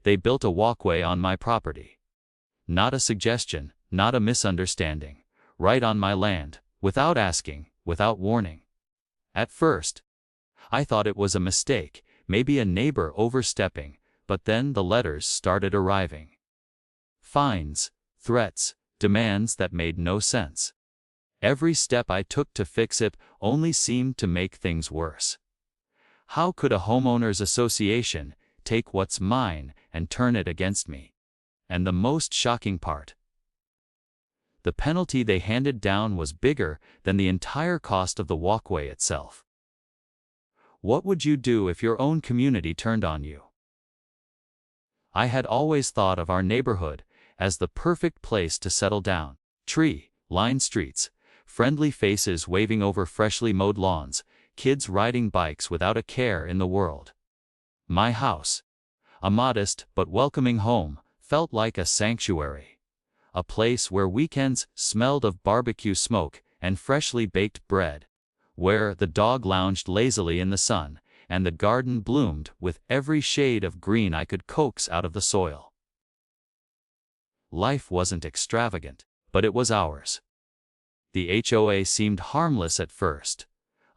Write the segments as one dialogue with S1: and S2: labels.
S1: They built a walkway on my property. Not a suggestion, not a misunderstanding. Right on my land, without asking, without warning. At first, I thought it was a mistake, maybe a neighbor overstepping, but then the letters started arriving. Fines, threats, demands that made no sense. Every step I took to fix it only seemed to make things worse. How could a homeowners association take what's mine and turn it against me? And the most shocking part, the penalty they handed down was bigger than the entire cost of the walkway itself. What would you do if your own community turned on you? I had always thought of our neighborhood as the perfect place to settle down. Tree-lined streets, friendly faces waving over freshly mowed lawns, kids riding bikes without a care in the world. My house, a modest but welcoming home, felt like a sanctuary. A place where weekends smelled of barbecue smoke and freshly baked bread, where the dog lounged lazily in the sun, and the garden bloomed with every shade of green I could coax out of the soil. Life wasn't extravagant, but it was ours. The HOA seemed harmless at first,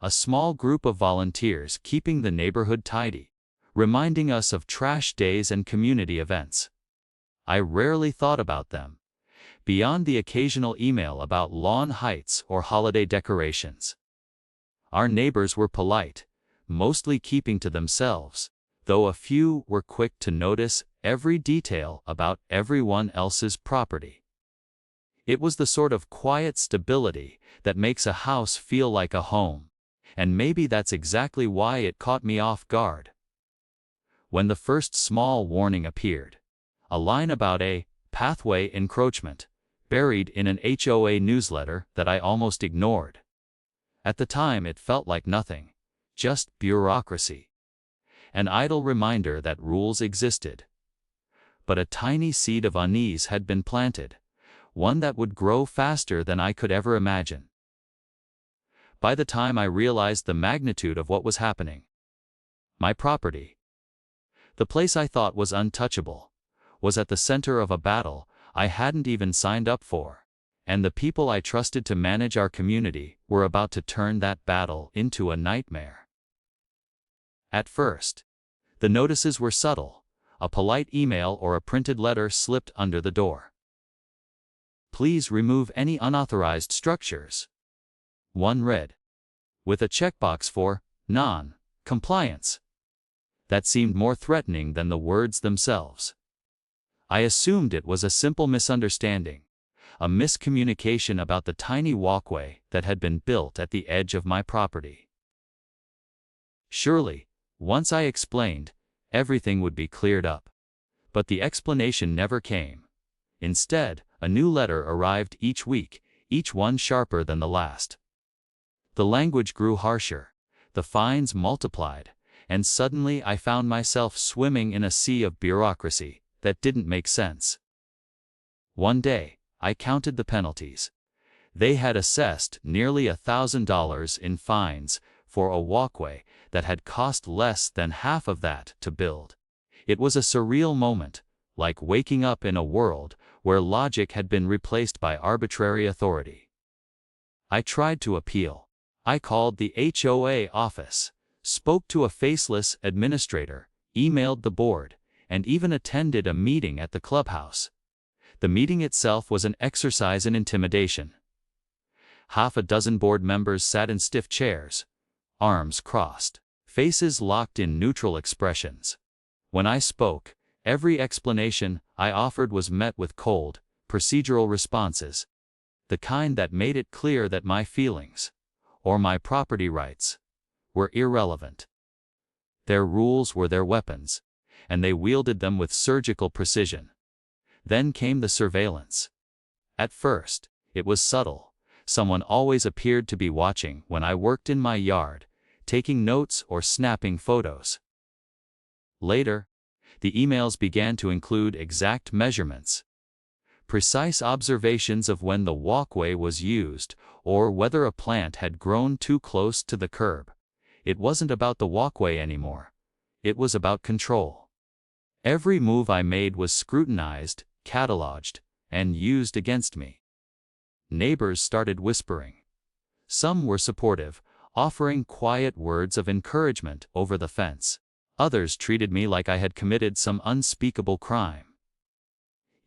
S1: a small group of volunteers keeping the neighborhood tidy, reminding us of trash days and community events. I rarely thought about them, beyond the occasional email about lawn heights or holiday decorations. Our neighbors were polite, mostly keeping to themselves, though a few were quick to notice every detail about everyone else's property. It was the sort of quiet stability that makes a house feel like a home, and maybe that's exactly why it caught me off guard. When the first small warning appeared, a line about a pathway encroachment, buried in an HOA newsletter that I almost ignored. At the time it felt like nothing, just bureaucracy. An idle reminder that rules existed. But a tiny seed of unease had been planted, one that would grow faster than I could ever imagine. By the time I realized the magnitude of what was happening, my property, the place I thought was untouchable, was at the center of a battle I hadn't even signed up for, and the people I trusted to manage our community were about to turn that battle into a nightmare. At first, the notices were subtle, a polite email or a printed letter slipped under the door. Please remove any unauthorized structures. One read, with a checkbox for non-compliance. That seemed more threatening than the words themselves. I assumed it was a simple misunderstanding, a miscommunication about the tiny walkway that had been built at the edge of my property. Surely, once I explained, everything would be cleared up. But the explanation never came. Instead, a new letter arrived each week, each one sharper than the last. The language grew harsher, the fines multiplied, and suddenly I found myself swimming in a sea of bureaucracy that didn't make sense. One day, I counted the penalties. They had assessed nearly $1,000 in fines for a walkway that had cost less than half of that to build. It was a surreal moment, like waking up in a world where logic had been replaced by arbitrary authority. I tried to appeal. I called the HOA office, spoke to a faceless administrator, emailed the board, and even attended a meeting at the clubhouse. The meeting itself was an exercise in intimidation. Half a dozen board members sat in stiff chairs, arms crossed, faces locked in neutral expressions. When I spoke, every explanation I offered was met with cold, procedural responses, the kind that made it clear that my feelings, or my property rights, were irrelevant. Their rules were their weapons, and they wielded them with surgical precision. Then came the surveillance. At first, it was subtle. Someone always appeared to be watching when I worked in my yard, taking notes or snapping photos. Later, the emails began to include exact measurements, precise observations of when the walkway was used or whether a plant had grown too close to the curb. It wasn't about the walkway anymore. It was about control. Every move I made was scrutinized, cataloged, and used against me. Neighbors started whispering. Some were supportive, offering quiet words of encouragement over the fence. Others treated me like I had committed some unspeakable crime.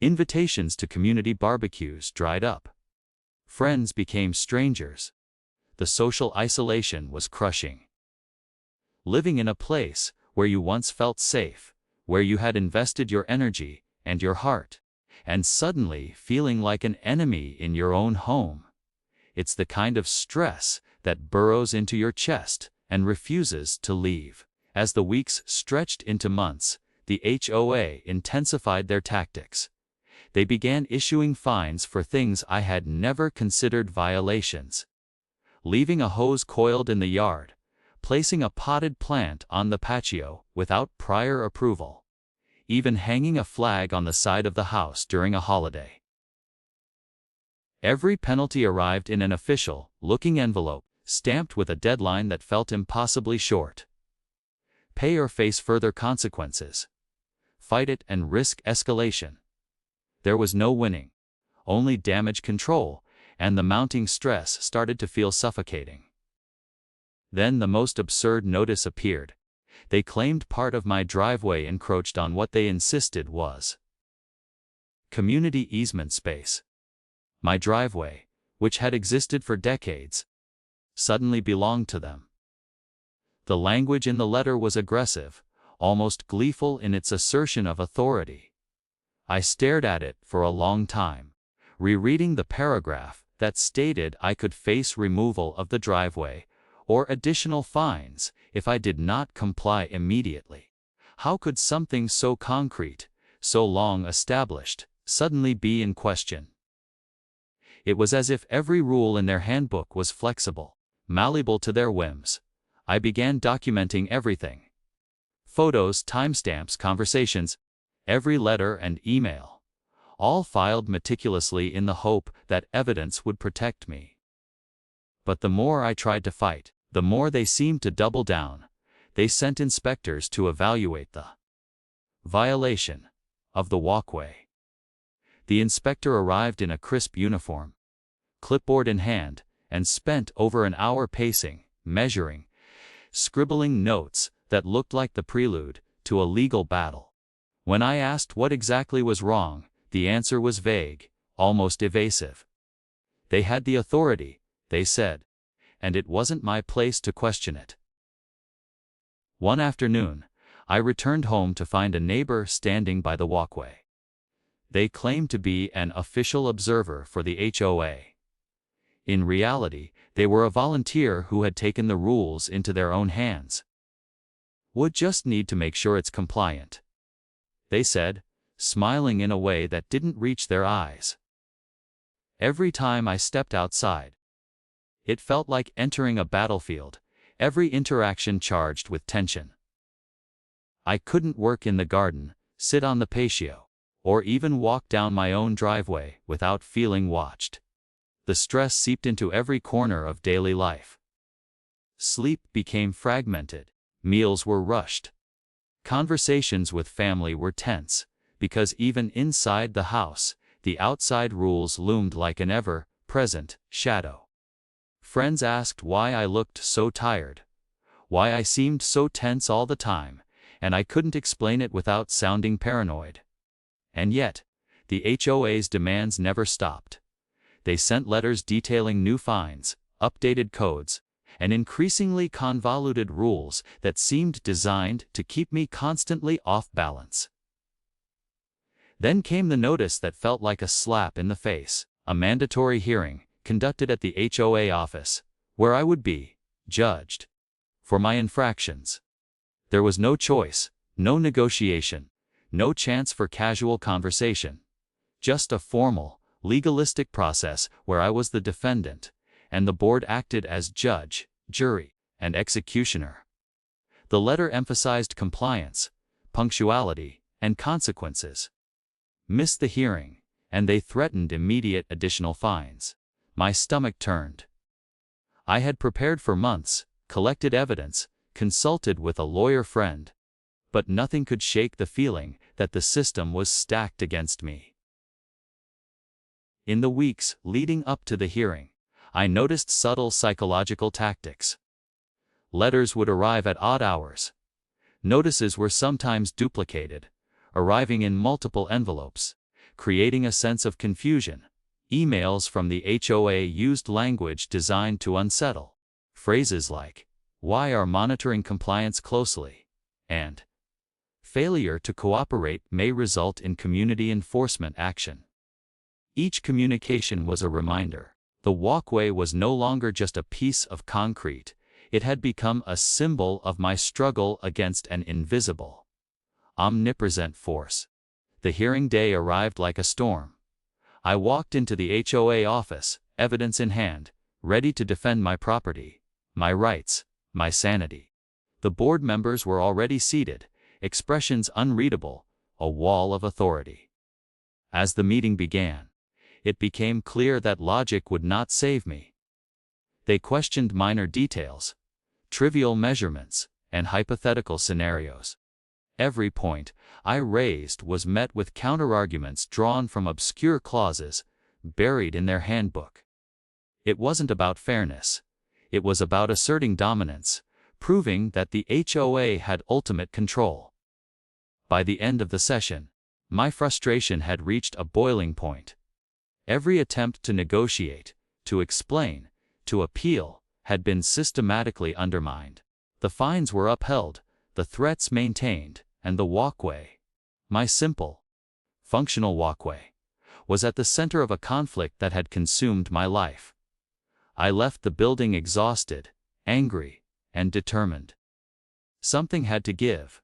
S1: Invitations to community barbecues dried up. Friends became strangers. The social isolation was crushing. Living in a place where you once felt safe, where you had invested your energy and your heart, and suddenly feeling like an enemy in your own home. It's the kind of stress that burrows into your chest and refuses to leave. As the weeks stretched into months, the HOA intensified their tactics. They began issuing fines for things I had never considered violations. Leaving a hose coiled in the yard, placing a potted plant on the patio without prior approval, even hanging a flag on the side of the house during a holiday. Every penalty arrived in an official-looking envelope, stamped with a deadline that felt impossibly short. Pay or face further consequences. Fight it and risk escalation. There was no winning, only damage control, and the mounting stress started to feel suffocating. Then the most absurd notice appeared. They claimed part of my driveway encroached on what they insisted was community easement space. My driveway, which had existed for decades, suddenly belonged to them. The language in the letter was aggressive, almost gleeful in its assertion of authority. I stared at it for a long time, rereading the paragraph that stated I could face removal of the driveway or additional fines if I did not comply immediately. How could something so concrete, so long established, suddenly be in question? It was as if every rule in their handbook was flexible, malleable to their whims. I began documenting everything. Photos, timestamps, conversations, every letter and email, all filed meticulously in the hope that evidence would protect me. But the more I tried to fight, the more they seemed to double down. They sent inspectors to evaluate the violation of the walkway. The inspector arrived in a crisp uniform, clipboard in hand, and spent over an hour pacing, measuring, scribbling notes that looked like the prelude to a legal battle. When I asked what exactly was wrong, the answer was vague, almost evasive. They had the authority, they said, and it wasn't my place to question it. One afternoon, I returned home to find a neighbor standing by the walkway. They claimed to be an official observer for the HOA. In reality, they were a volunteer who had taken the rules into their own hands. Would just need to make sure it's compliant, they said, smiling in a way that didn't reach their eyes. Every time I stepped outside, it felt like entering a battlefield, every interaction charged with tension. I couldn't work in the garden, sit on the patio, or even walk down my own driveway without feeling watched. The stress seeped into every corner of daily life. Sleep became fragmented, meals were rushed. Conversations with family were tense, because even inside the house, the outside rules loomed like an ever-present shadow. Friends asked why I looked so tired, why I seemed so tense all the time, and I couldn't explain it without sounding paranoid. And yet, the HOA's demands never stopped. They sent letters detailing new fines, updated codes, and increasingly convoluted rules that seemed designed to keep me constantly off balance. Then came the notice that felt like a slap in the face, a mandatory hearing, conducted at the HOA office, where I would be judged for my infractions. There was no choice, no negotiation, no chance for casual conversation. Just a formal, legalistic process where I was the defendant, and the board acted as judge, jury, and executioner. The letter emphasized compliance, punctuality, and consequences. Miss the hearing, and they threatened immediate additional fines. My stomach turned. I had prepared for months, collected evidence, consulted with a lawyer friend, but nothing could shake the feeling that the system was stacked against me. In the weeks leading up to the hearing, I noticed subtle psychological tactics. Letters would arrive at odd hours. Notices were sometimes duplicated, arriving in multiple envelopes, creating a sense of confusion. Emails from the HOA used language designed to unsettle. Phrases like, "We are monitoring compliance closely," and "failure to cooperate may result in community enforcement action." Each communication was a reminder. The walkway was no longer just a piece of concrete. It had become a symbol of my struggle against an invisible, omnipresent force. The hearing day arrived like a storm. I walked into the HOA office, evidence in hand, ready to defend my property, my rights, my sanity. The board members were already seated, expressions unreadable, a wall of authority. As the meeting began, it became clear that logic would not save me. They questioned minor details, trivial measurements, and hypothetical scenarios. Every point I raised was met with counterarguments drawn from obscure clauses buried in their handbook. It wasn't about fairness. It was about asserting dominance, proving that the HOA had ultimate control. By the end of the session, my frustration had reached a boiling point. Every attempt to negotiate, to explain, to appeal, had been systematically undermined. The fines were upheld, the threats maintained, and the walkway, my simple, functional walkway, was at the center of a conflict that had consumed my life. I left the building exhausted, angry, and determined. Something had to give.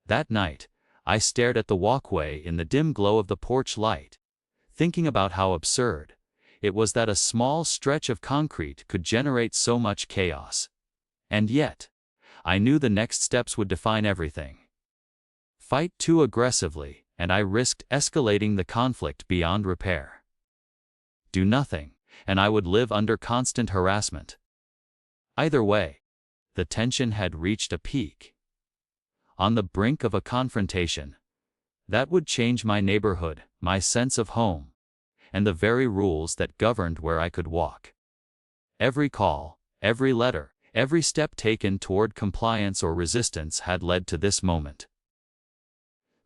S1: That night, I stared at the walkway in the dim glow of the porch light, thinking about how absurd it was that a small stretch of concrete could generate so much chaos. And yet, I knew the next steps would define everything. Fight too aggressively, and I risked escalating the conflict beyond repair. Do nothing, and I would live under constant harassment. Either way, the tension had reached a peak. On the brink of a confrontation that would change my neighborhood, my sense of home, and the very rules that governed where I could walk. Every call, every letter, every step taken toward compliance or resistance had led to this moment.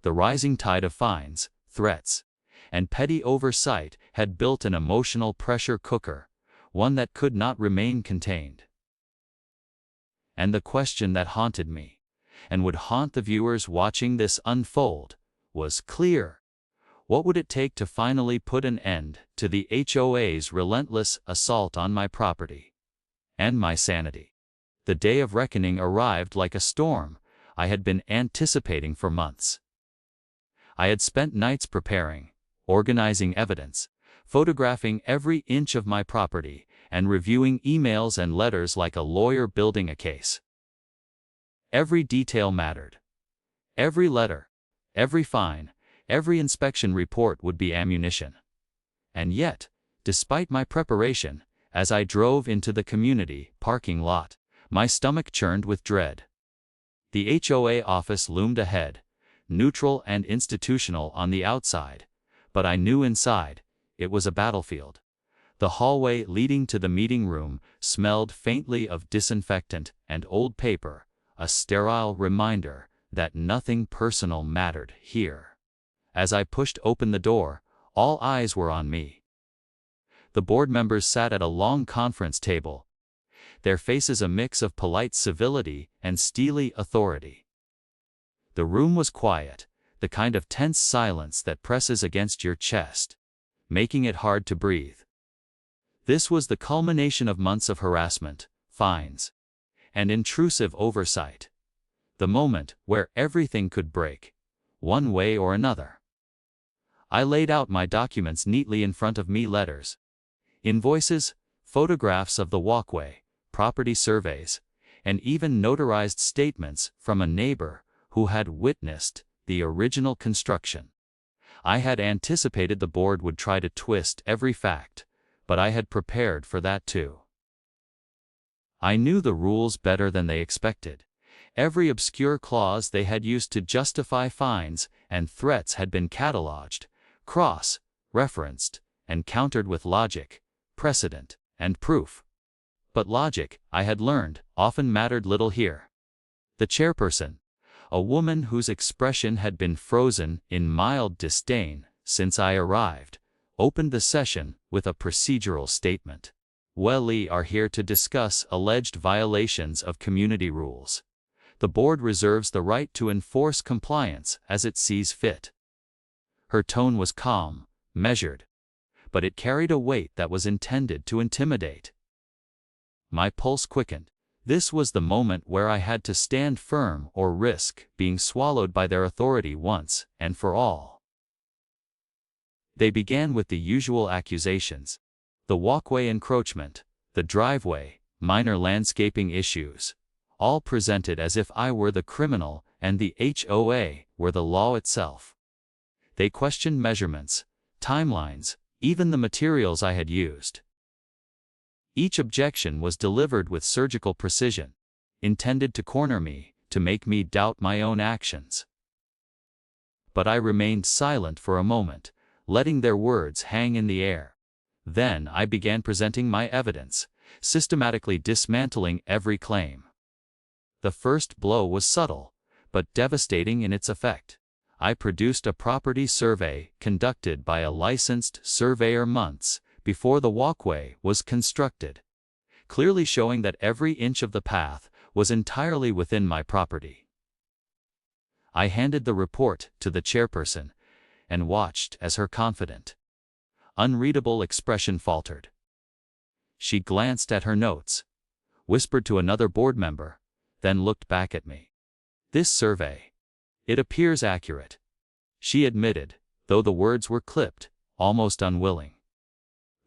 S1: The rising tide of fines, threats, and petty oversight had built an emotional pressure cooker, one that could not remain contained. And the question that haunted me, and would haunt the viewers watching this unfold, was clear. What would it take to finally put an end to the HOA's relentless assault on my property and my sanity? The day of reckoning arrived like a storm I had been anticipating for months. I had spent nights preparing, organizing evidence, photographing every inch of my property, and reviewing emails and letters like a lawyer building a case. Every detail mattered. Every letter, every fine, every inspection report would be ammunition. And yet, despite my preparation, as I drove into the community parking lot, my stomach churned with dread. The HOA office loomed ahead, neutral and institutional on the outside, but I knew inside, it was a battlefield. The hallway leading to the meeting room smelled faintly of disinfectant and old paper, a sterile reminder that nothing personal mattered here. As I pushed open the door, all eyes were on me. The board members sat at a long conference table, their faces a mix of polite civility and steely authority. The room was quiet, the kind of tense silence that presses against your chest, making it hard to breathe. This was the culmination of months of harassment, fines, and intrusive oversight. The moment where everything could break, one way or another. I laid out my documents neatly in front of me: letters, invoices, photographs of the walkway, property surveys, and even notarized statements from a neighbor who had witnessed the original construction. I had anticipated the board would try to twist every fact, but I had prepared for that too. I knew the rules better than they expected, Every obscure clause they had used to justify fines and threats had been cataloged, cross-referenced, and countered with logic, precedent, and proof. But logic, I had learned, often mattered little here. The chairperson, a woman whose expression had been frozen in mild disdain since I arrived, opened the session with a procedural statement. We are here to discuss alleged violations of community rules. The board reserves the right to enforce compliance as it sees fit. Her tone was calm, measured, but it carried a weight that was intended to intimidate. My pulse quickened. This was the moment where I had to stand firm or risk being swallowed by their authority once and for all. They began with the usual accusations: the walkway encroachment, the driveway, minor landscaping issues, all presented as if I were the criminal and the HOA were the law itself. They questioned measurements, timelines, even the materials I had used. Each objection was delivered with surgical precision, intended to corner me, to make me doubt my own actions. But I remained silent for a moment, letting their words hang in the air. Then I began presenting my evidence, systematically dismantling every claim. The first blow was subtle, but devastating in its effect. I produced a property survey conducted by a licensed surveyor months before the walkway was constructed, clearly showing that every inch of the path was entirely within my property. I handed the report to the chairperson and watched as her confident, unreadable expression faltered. She glanced at her notes, whispered to another board member, then looked back at me. "This survey. It appears accurate," she admitted, though the words were clipped, almost unwilling.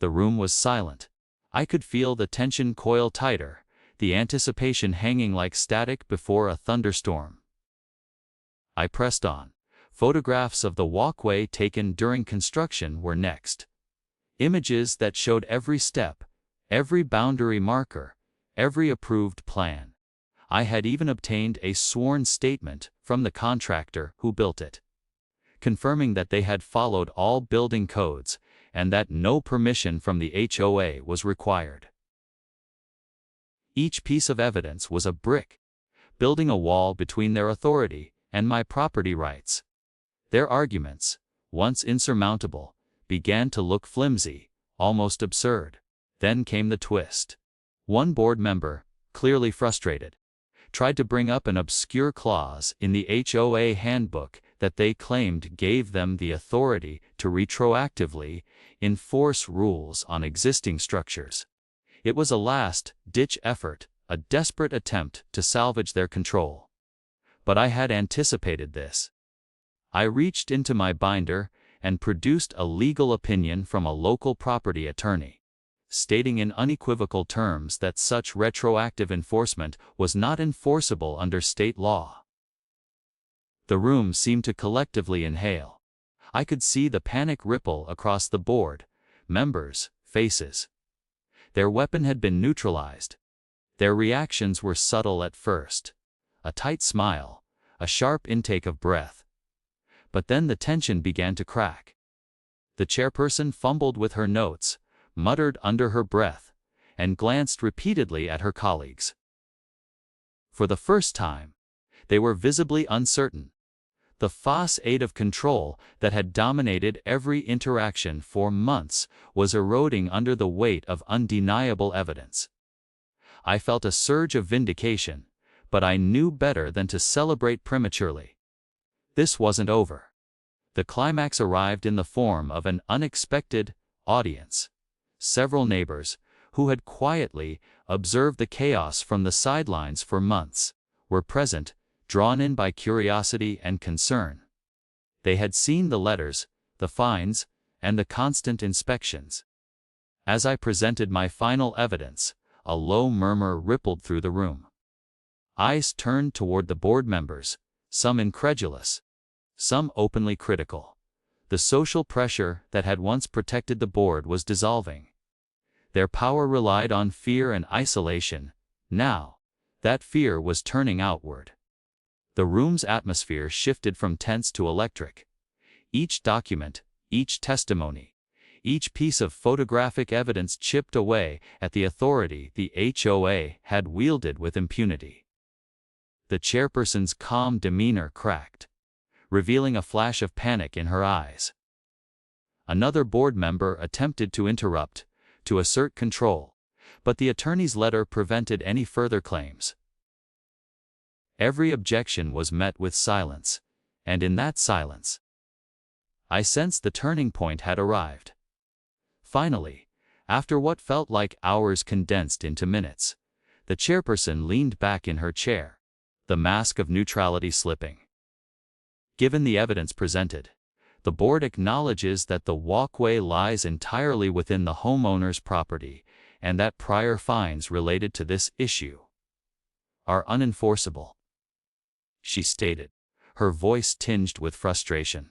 S1: The room was silent. I could feel the tension coil tighter, the anticipation hanging like static before a thunderstorm. I pressed on. Photographs of the walkway taken during construction were next. Images that showed every step, every boundary marker, every approved plan. I had even obtained a sworn statement from the contractor who built it, confirming that they had followed all building codes and that no permission from the HOA was required. Each piece of evidence was a brick, building a wall between their authority and my property rights. Their arguments, once insurmountable, began to look flimsy, almost absurd. Then came the twist. One board member, clearly frustrated, tried to bring up an obscure clause in the HOA handbook that they claimed gave them the authority to retroactively enforce rules on existing structures. It was a last-ditch effort, a desperate attempt to salvage their control. But I had anticipated this. I reached into my binder and produced a legal opinion from a local property attorney, stating in unequivocal terms that such retroactive enforcement was not enforceable under state law. The room seemed to collectively inhale. I could see the panic ripple across the board, members' faces. Their weapon had been neutralized. Their reactions were subtle at first. A tight smile, a sharp intake of breath. But then the tension began to crack. The chairperson fumbled with her notes, muttered under her breath, and glanced repeatedly at her colleagues. For the first time, they were visibly uncertain. The facade of control that had dominated every interaction for months was eroding under the weight of undeniable evidence. I felt a surge of vindication, but I knew better than to celebrate prematurely. This wasn't over. The climax arrived in the form of an unexpected audience. Several neighbors, who had quietly observed the chaos from the sidelines for months, were present, drawn in by curiosity and concern. They had seen the letters, the fines, and the constant inspections. As I presented my final evidence, a low murmur rippled through the room. Eyes turned toward the board members, some incredulous, some openly critical. The social pressure that had once protected the board was dissolving. Their power relied on fear and isolation. Now, That fear was turning outward. The room's atmosphere shifted from tense to electric. Each document, each testimony, each piece of photographic evidence chipped away at the authority the HOA had wielded with impunity. The chairperson's calm demeanor cracked, revealing a flash of panic in her eyes. Another board member attempted to interrupt, to assert control, but the attorney's letter prevented any further claims. Every objection was met with silence, and in that silence, I sensed the turning point had arrived. Finally, after what felt like hours condensed into minutes, the chairperson leaned back in her chair, the mask of neutrality slipping. Given the evidence presented, the board acknowledges that the walkway lies entirely within the homeowner's property and that prior fines related to this issue are unenforceable, she stated, her voice tinged with frustration.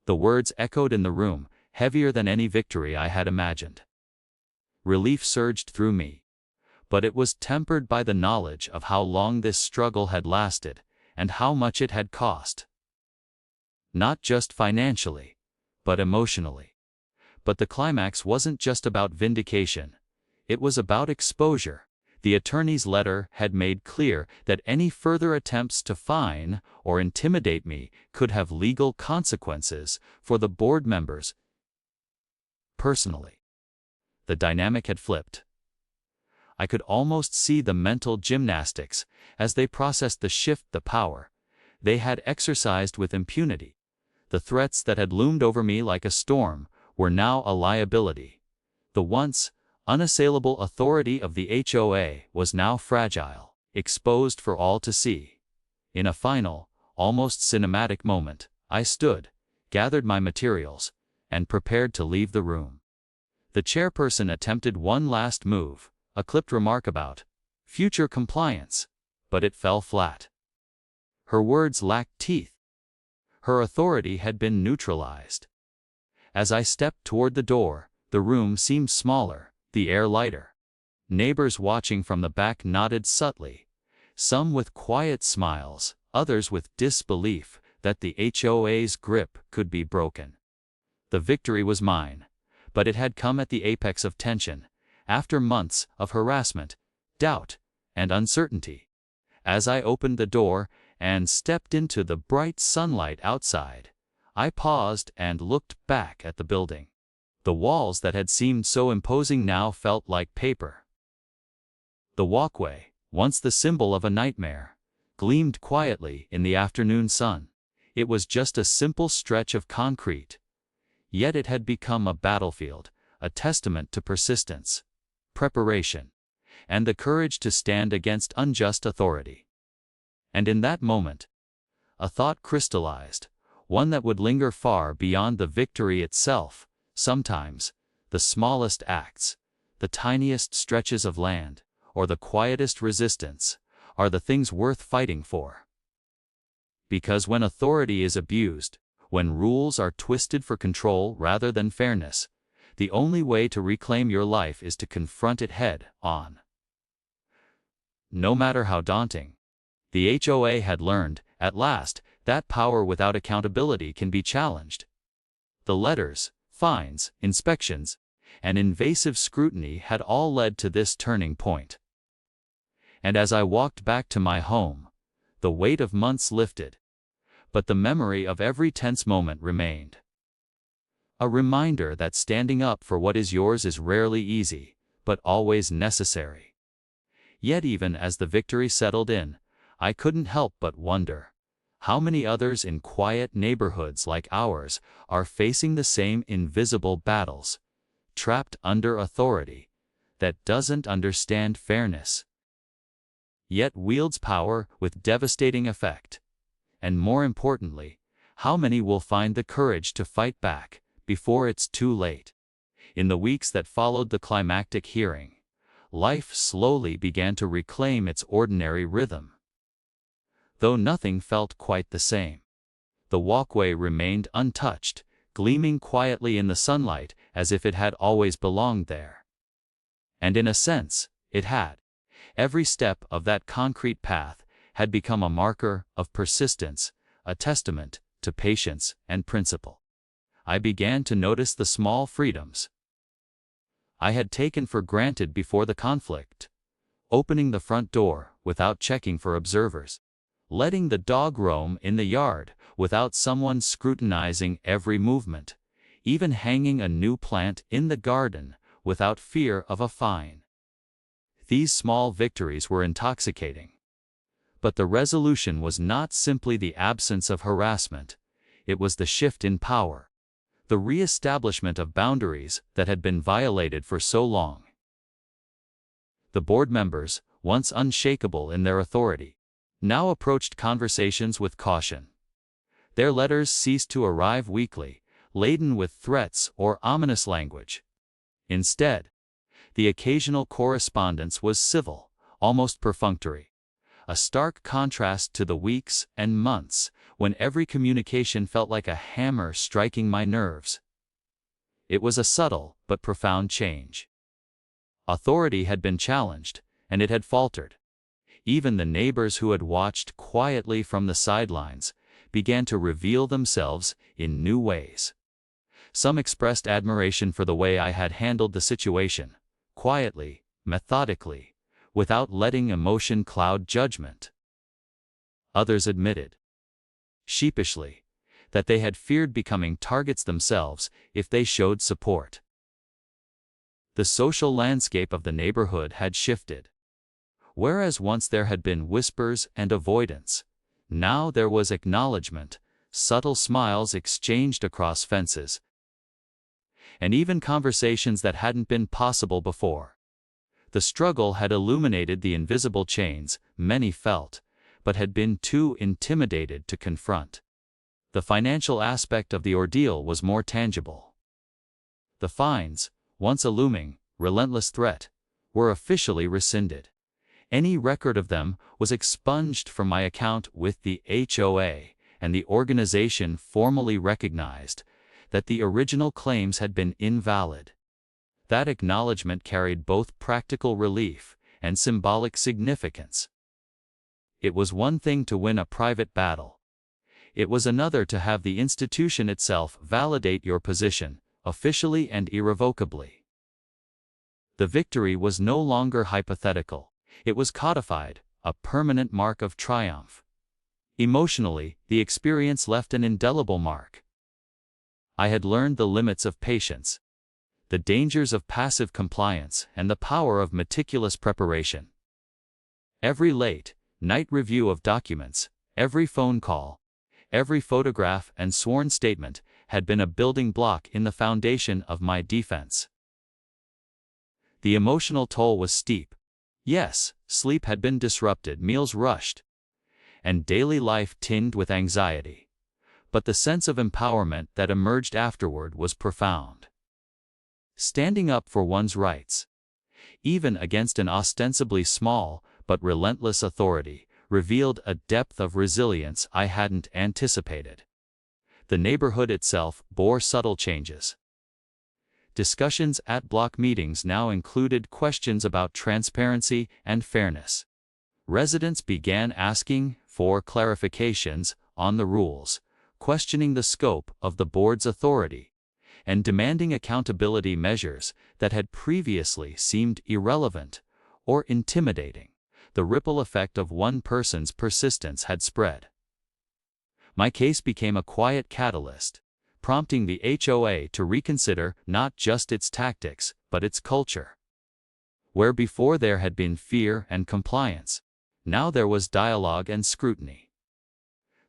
S1: The words echoed in the room, heavier than any victory I had imagined. Relief surged through me, but it was tempered by the knowledge of how long this struggle had lasted and how much it had cost. Not just financially, but emotionally. But the climax wasn't just about vindication, it was about exposure. The attorney's letter had made clear that any further attempts to fine or intimidate me could have legal consequences for the board members. Personally, the dynamic had flipped. I could almost see the mental gymnastics as they processed the shift. The power they had exercised with impunity, the threats that had loomed over me like a storm, were now a liability. The once unassailable authority of the HOA was now fragile, exposed for all to see. In a final, almost cinematic moment, I stood, gathered my materials, and prepared to leave the room. The chairperson attempted one last move, a clipped remark about future compliance, but it fell flat. Her words lacked teeth. Her authority had been neutralized. As I stepped toward the door, the room seemed smaller, the air lighter. Neighbors watching from the back nodded subtly, some with quiet smiles, others with disbelief that the HOA's grip could be broken. The victory was mine, but it had come at the apex of tension, after months of harassment, doubt, and uncertainty. As I opened the door and stepped into the bright sunlight outside, I paused and looked back at the building. The walls that had seemed so imposing now felt like paper. The walkway, once the symbol of a nightmare, gleamed quietly in the afternoon sun. It was just a simple stretch of concrete. Yet it had become a battlefield, a testament to persistence, preparation, and the courage to stand against unjust authority. And in that moment, a thought crystallized, one that would linger far beyond the victory itself. Sometimes, the smallest acts, the tiniest stretches of land, or the quietest resistance, are the things worth fighting for. Because when authority is abused, when rules are twisted for control rather than fairness, the only way to reclaim your life is to confront it head on. No matter how daunting, the HOA had learned, at last, that power without accountability can be challenged. The letters, fines, inspections, and invasive scrutiny had all led to this turning point. And as I walked back to my home, the weight of months lifted, but the memory of every tense moment remained. A reminder that standing up for what is yours is rarely easy, but always necessary. Yet even as the victory settled in, I couldn't help but wonder, how many others in quiet neighborhoods like ours are facing the same invisible battles, trapped under authority that doesn't understand fairness, yet wields power with devastating effect? And more importantly, how many will find the courage to fight back before it's too late? In the weeks that followed the climactic hearing, life slowly began to reclaim its ordinary rhythm. Though nothing felt quite the same. The walkway remained untouched, gleaming quietly in the sunlight as if it had always belonged there. And in a sense, it had. Every step of that concrete path had become a marker of persistence, a testament to patience and principle. I began to notice the small freedoms I had taken for granted before the conflict. Opening the front door without checking for observers. Letting the dog roam in the yard without someone scrutinizing every movement. Even hanging a new plant in the garden without fear of a fine. These small victories were intoxicating. But the resolution was not simply the absence of harassment, it was the shift in power. The re-establishment of boundaries that had been violated for so long. The board members, once unshakable in their authority, now approached conversations with caution. Their letters ceased to arrive weekly, laden with threats or ominous language. Instead, the occasional correspondence was civil, almost perfunctory, a stark contrast to the weeks and months when every communication felt like a hammer striking my nerves. It was a subtle but profound change. Authority had been challenged, and it had faltered. Even the neighbors who had watched quietly from the sidelines began to reveal themselves in new ways. Some expressed admiration for the way I had handled the situation, quietly, methodically, without letting emotion cloud judgment. Others admitted, sheepishly, that they had feared becoming targets themselves if they showed support. The social landscape of the neighborhood had shifted. Whereas once there had been whispers and avoidance, now there was acknowledgement, subtle smiles exchanged across fences, and even conversations that hadn't been possible before. The struggle had illuminated the invisible chains many felt, but had been too intimidated to confront. The financial aspect of the ordeal was more tangible. The fines, once a looming, relentless threat, were officially rescinded. Any record of them was expunged from my account with the HOA, and the organization formally recognized that the original claims had been invalid. That acknowledgement carried both practical relief and symbolic significance. It was one thing to win a private battle. It was another to have the institution itself validate your position, officially and irrevocably. The victory was no longer hypothetical. It was codified, a permanent mark of triumph. Emotionally, the experience left an indelible mark. I had learned the limits of patience, the dangers of passive compliance, and the power of meticulous preparation. Every late-night review of documents, every phone call, every photograph and sworn statement had been a building block in the foundation of my defense. The emotional toll was steep. Yes, sleep had been disrupted, meals rushed, and daily life tinged with anxiety. But the sense of empowerment that emerged afterward was profound. Standing up for one's rights, even against an ostensibly small but relentless authority, revealed a depth of resilience I hadn't anticipated. The neighborhood itself bore subtle changes. Discussions at block meetings now included questions about transparency and fairness. Residents began asking for clarifications on the rules, questioning the scope of the board's authority, and demanding accountability measures that had previously seemed irrelevant or intimidating. The ripple effect of one person's persistence had spread. My case became a quiet catalyst, prompting the HOA to reconsider not just its tactics, but its culture. Where before there had been fear and compliance, now there was dialogue and scrutiny.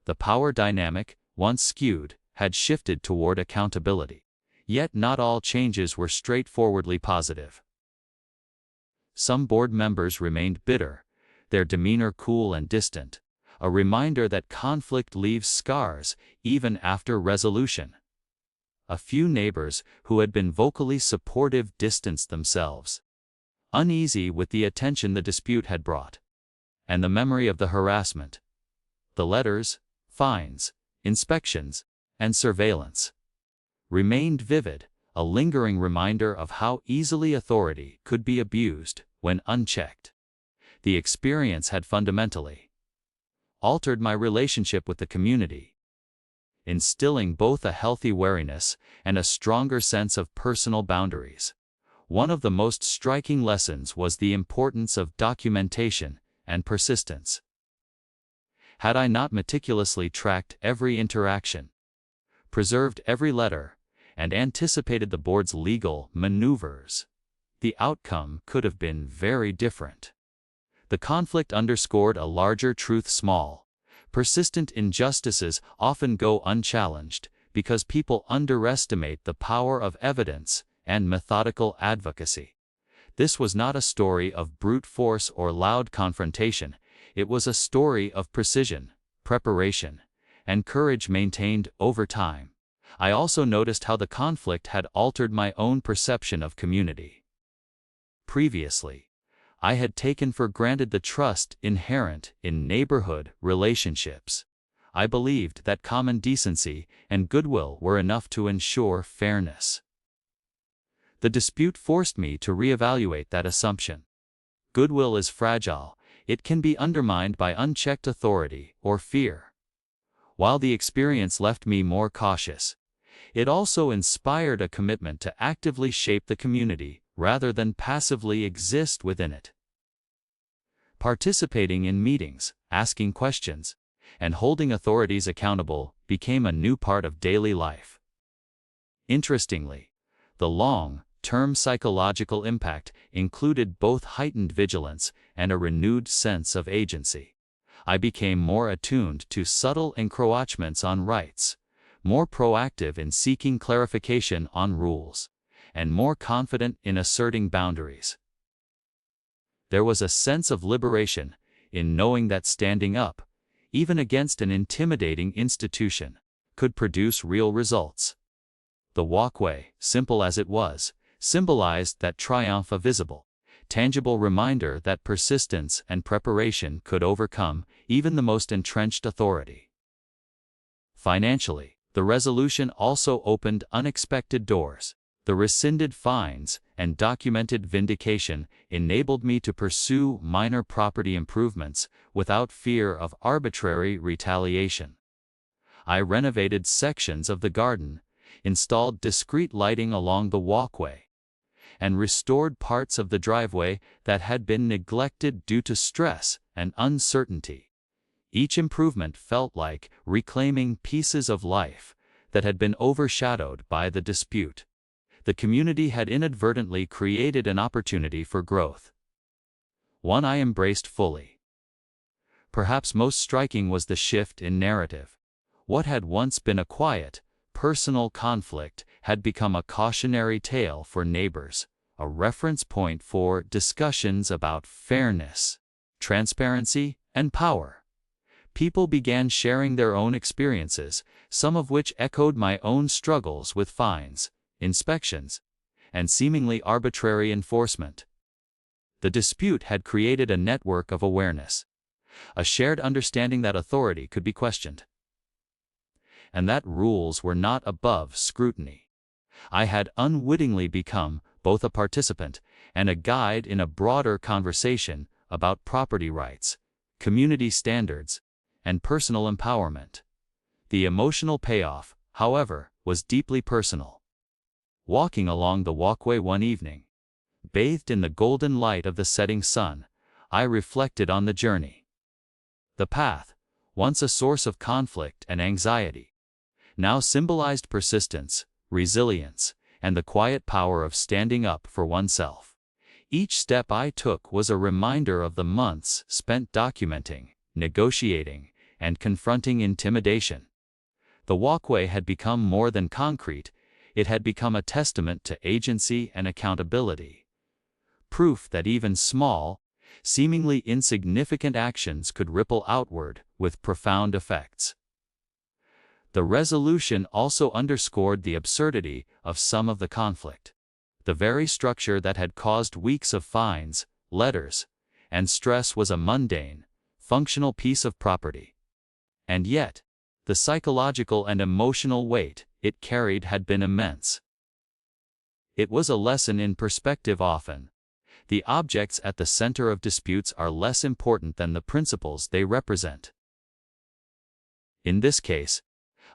S1: The power dynamic, once skewed, had shifted toward accountability. Yet not all changes were straightforwardly positive. Some board members remained bitter, their demeanor cool and distant, a reminder that conflict leaves scars even after resolution. A few neighbors who had been vocally supportive distanced themselves, uneasy with the attention the dispute had brought, and the memory of the harassment, the letters, fines, inspections, and surveillance remained vivid, a lingering reminder of how easily authority could be abused when unchecked. The experience had fundamentally altered my relationship with the community, instilling both a healthy wariness and a stronger sense of personal boundaries. One of the most striking lessons was the importance of documentation and persistence. Had I not meticulously tracked every interaction, preserved every letter, and anticipated the board's legal maneuvers, the outcome could have been very different. The conflict underscored a larger truth: small, persistent injustices often go unchallenged because people underestimate the power of evidence and methodical advocacy. This was not a story of brute force or loud confrontation. It was a story of precision, preparation, and courage maintained over time. I also noticed how the conflict had altered my own perception of community. Previously, I had taken for granted the trust inherent in neighborhood relationships. I believed that common decency and goodwill were enough to ensure fairness. The dispute forced me to reevaluate that assumption. Goodwill is fragile. It can be undermined by unchecked authority or fear. While the experience left me more cautious, it also inspired a commitment to actively shape the community rather than passively exist within it. Participating in meetings, asking questions, and holding authorities accountable became a new part of daily life. Interestingly, the long-term psychological impact included both heightened vigilance and a renewed sense of agency. I became more attuned to subtle encroachments on rights, more proactive in seeking clarification on rules, and more confident in asserting boundaries. There was a sense of liberation in knowing that standing up, even against an intimidating institution, could produce real results. The walkway, simple as it was, symbolized that triumph: a visible, tangible reminder that persistence and preparation could overcome even the most entrenched authority. Financially, the resolution also opened unexpected doors. The rescinded fines and documented vindication enabled me to pursue minor property improvements without fear of arbitrary retaliation. I renovated sections of the garden, installed discreet lighting along the walkway, and restored parts of the driveway that had been neglected due to stress and uncertainty. Each improvement felt like reclaiming pieces of life that had been overshadowed by the dispute. The community had inadvertently created an opportunity for growth, one I embraced fully. Perhaps most striking was the shift in narrative. What had once been a quiet, personal conflict had become a cautionary tale for neighbors, a reference point for discussions about fairness, transparency, and power. People began sharing their own experiences, some of which echoed my own struggles with fines, inspections, and seemingly arbitrary enforcement. The dispute had created a network of awareness, a shared understanding that authority could be questioned, and that rules were not above scrutiny. I had unwittingly become both a participant and a guide in a broader conversation about property rights, community standards, and personal empowerment. The emotional payoff, however, was deeply personal. Walking along the walkway one evening, bathed in the golden light of the setting sun, I reflected on the journey. The path, once a source of conflict and anxiety, now symbolized persistence, resilience, and the quiet power of standing up for oneself. Each step I took was a reminder of the months spent documenting, negotiating, and confronting intimidation. The walkway had become more than concrete. It had become a testament to agency and accountability. Proof that even small, seemingly insignificant actions could ripple outward with profound effects. The resolution also underscored the absurdity of some of the conflict. The very structure that had caused weeks of fines, letters, and stress was a mundane, functional piece of property. And yet, the psychological and emotional weight it carried had been immense. It was a lesson in perspective often. The objects at the center of disputes are less important than the principles they represent. In this case,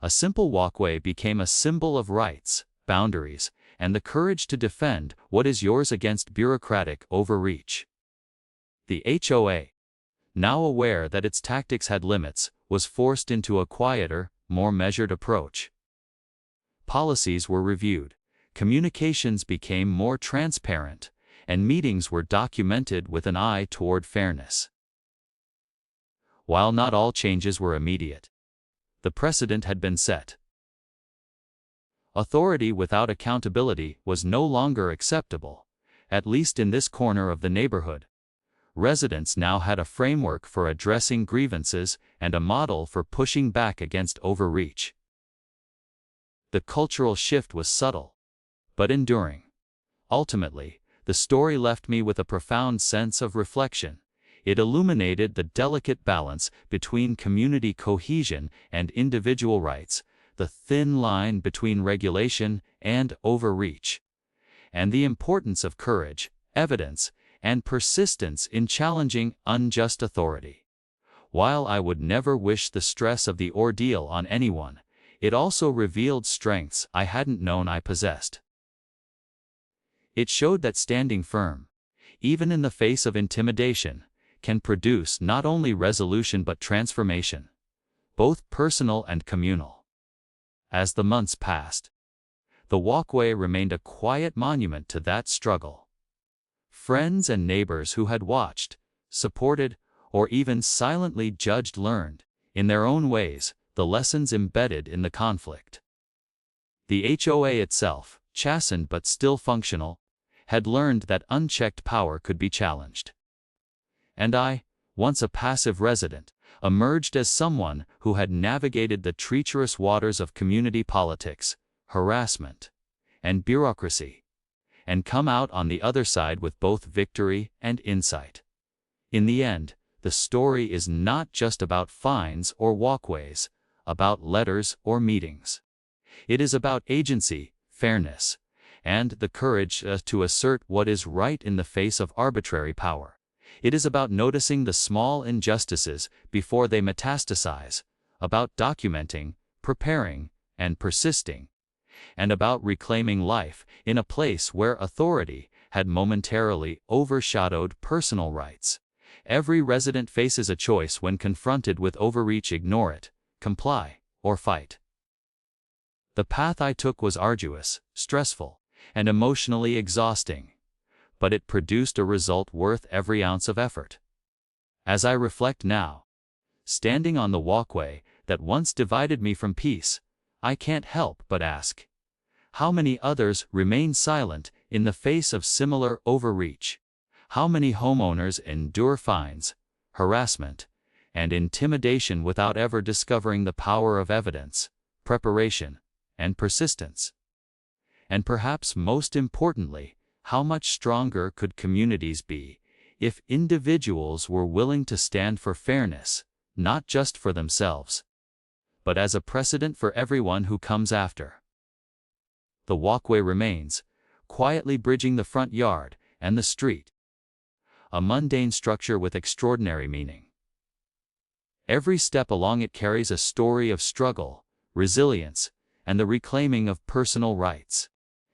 S1: a simple walkway became a symbol of rights, boundaries, and the courage to defend what is yours against bureaucratic overreach. The HOA, now aware that its tactics had limits, was forced into a quieter, more measured approach. Policies were reviewed, communications became more transparent, and meetings were documented with an eye toward fairness. While not all changes were immediate, the precedent had been set. Authority without accountability was no longer acceptable, at least in this corner of the neighborhood. Residents now had a framework for addressing grievances and a model for pushing back against overreach. The cultural shift was subtle, but enduring. Ultimately, the story left me with a profound sense of reflection. It illuminated the delicate balance between community cohesion and individual rights, the thin line between regulation and overreach, and the importance of courage, evidence, and persistence in challenging unjust authority. While I would never wish the stress of the ordeal on anyone, it also revealed strengths I hadn't known I possessed. It showed that standing firm, even in the face of intimidation, can produce not only resolution but transformation, both personal and communal. As the months passed, the walkway remained a quiet monument to that struggle. Friends and neighbors who had watched, supported, or even silently judged learned, in their own ways, the lessons embedded in the conflict. The HOA itself, chastened but still functional, had learned that unchecked power could be challenged. And I, once a passive resident, emerged as someone who had navigated the treacherous waters of community politics, harassment, and bureaucracy, and come out on the other side with both victory and insight. In the end, the story is not just about fines or walkways, about letters or meetings. It is about agency, fairness, and the courage to assert what is right in the face of arbitrary power. It is about noticing the small injustices before they metastasize, about documenting, preparing, and persisting, and about reclaiming life in a place where authority had momentarily overshadowed personal rights. Every resident faces a choice when confronted with overreach: ignore it, comply, or fight. The path I took was arduous, stressful, and emotionally exhausting, but it produced a result worth every ounce of effort. As I reflect now, standing on the walkway that once divided me from peace, I can't help but ask, how many others remain silent in the face of similar overreach? How many homeowners endure fines, harassment, and intimidation without ever discovering the power of evidence, preparation, and persistence? And perhaps most importantly, how much stronger could communities be if individuals were willing to stand for fairness, not just for themselves, but as a precedent for everyone who comes after? The walkway remains, quietly bridging the front yard and the street, a mundane structure with extraordinary meaning. Every step along it carries a story of struggle, resilience, and the reclaiming of personal rights.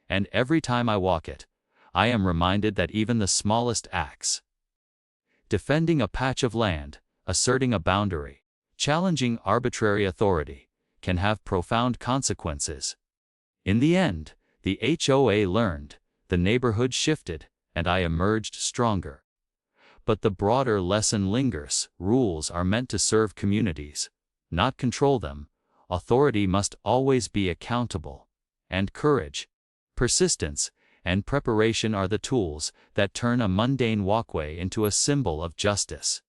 S1: And every time I walk it, I am reminded that even the smallest acts, defending a patch of land, asserting a boundary, challenging arbitrary authority, can have profound consequences. In the end, the HOA learned, the neighborhood shifted, and I emerged stronger. But the broader lesson lingers: rules are meant to serve communities, not control them. Authority must always be accountable, and courage, persistence, and preparation are the tools that turn a mundane walkway into a symbol of justice.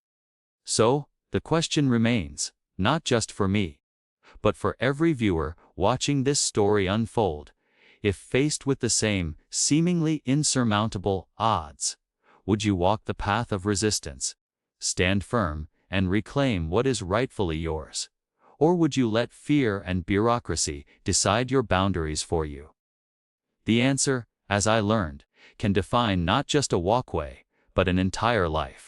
S1: So, the question remains, not just for me, but for every viewer watching this story unfold: if faced with the same, seemingly insurmountable, odds, would you walk the path of resistance, stand firm, and reclaim what is rightfully yours? Or would you let fear and bureaucracy decide your boundaries for you? The answer, as I learned, can define not just a walkway, but an entire life.